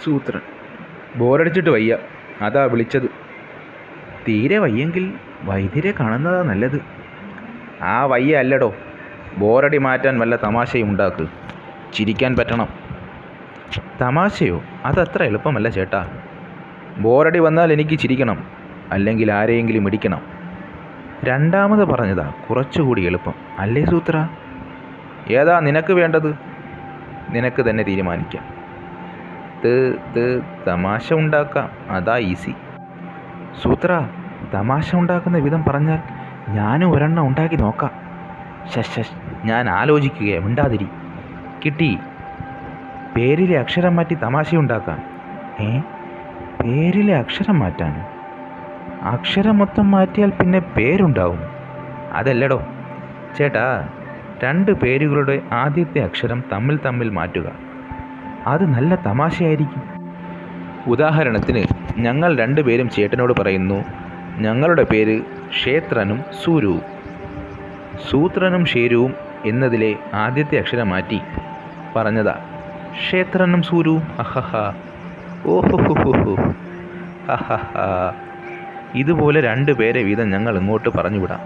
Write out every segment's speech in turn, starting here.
സൂത്രൻ: ബോറടിച്ചിട്ട് വയ്യ, അതാ വിളിച്ചത്. തീരെ വയ്യെങ്കിൽ വൈദ്യരെ കാണുന്നതാ നല്ലത്. ആ വയ്യ അല്ലടോ, ബോറടി മാറ്റാൻ വല്ല തമാശയും ഉണ്ടാക്ക്. ചിരിക്കാൻ പറ്റണം. തമാശയോ? അതത്ര എളുപ്പമല്ല ചേട്ടാ. ബോറടി വന്നാൽ എനിക്ക് ചിരിക്കണം, അല്ലെങ്കിൽ ആരെയെങ്കിലും ഇടിക്കണം. രണ്ടാമത് പറഞ്ഞതാ കുറച്ചുകൂടി എളുപ്പം അല്ലേ സൂത്ര? ഏതാ നിനക്ക് വേണ്ടത്? നിനക്ക് തന്നെ തീരുമാനിക്കാം. തമാശ ഉണ്ടാക്കാം, അതാ ഈസി. സൂത്ര, തമാശ ഉണ്ടാക്കുന്ന വിധം പറഞ്ഞാൽ ഞാനും ഒരെണ്ണം ഉണ്ടാക്കി നോക്കാം. ശശ്, ഞാൻ ആലോചിക്കുകയാണ്, മിണ്ടാതിരി. കിട്ടി. പേരിലെ അക്ഷരം മാറ്റി തമാശയുണ്ടാക്കാം. പേരിലെ അക്ഷരം മാറ്റാൻ? അക്ഷരം മൊത്തം മാറ്റിയാൽ പിന്നെ പേരുണ്ടാവും. അതല്ലടോ ചേട്ടാ, രണ്ട് പേരുകളുടെ ആദ്യത്തെ അക്ഷരം തമ്മിൽ മാറ്റുക. അത് നല്ല തമാശയായിരിക്കും. ഉദാഹരണത്തിന്, ഞങ്ങൾ രണ്ടുപേരും ചേട്ടനോട് പറയുന്നു, ഞങ്ങളുടെ പേര് ക്ഷേത്രനും സൂരുവും. സൂത്രനും ഷേരുവും എന്നതിലെ ആദ്യത്തെ അക്ഷരം മാറ്റി പറഞ്ഞതാ ക്ഷേത്രനും സൂരുവും. അഹഹ, ഓഹോ, അഹഹ. ഇതുപോലെ രണ്ടുപേരെ വീതം ഞങ്ങൾ ഇങ്ങോട്ട് പറഞ്ഞുവിടാം.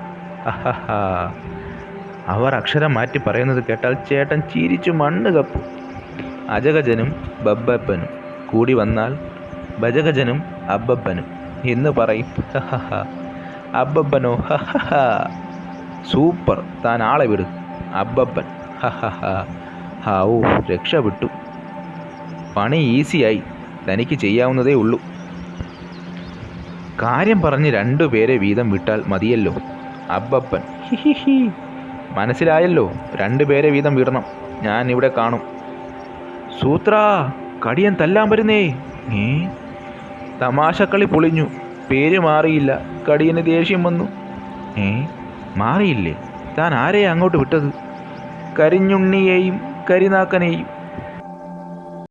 അഹഹ. അവർ അക്ഷരം മാറ്റി പറയുന്നത് കേട്ടാൽ ചേട്ടൻ ചിരിച്ചു മണ്ണ് കപ്പും. അജഗജനും ബബ്ബപ്പനും കൂടി വന്നാൽ ഭജഗജനും അബ്ബപ്പനും എന്ന് പറയും. ഹഹ. അബ്ബപ്പനോ? ഹഹ. സൂപ്പർ, താൻ ആളെ വിട്. അബ്ബപ്പൻ. ഹഹ. ഹാവൂ, രക്ഷപ്പെട്ടു. പണി ഈസിയായി. തനിക്ക് ചെയ്യാവുന്നതേ ഉള്ളൂ. കാര്യം പറഞ്ഞ് രണ്ടുപേരെ വീതം വിട്ടാൽ മതിയല്ലോ. അബ്ബപ്പൻ. ഹിഹിഹി. മനസ്സിലായല്ലോ, രണ്ടുപേരെ വീതം വിടണം. ഞാൻ ഇവിടെ കാണും. സൂത്ര, കടിയൻ തല്ലാൻ വരുന്നേ. തമാശക്കളി പൊളിഞ്ഞു. പേര് മാറിയില്ല. കടിയന് ദേഷ്യം വന്നു. മാറിയില്ലേ? താൻ ആരെയാ അങ്ങോട്ട് വിട്ടത്? കരിഞ്ഞുണ്ണിയെയും കരിനാക്കനെയും.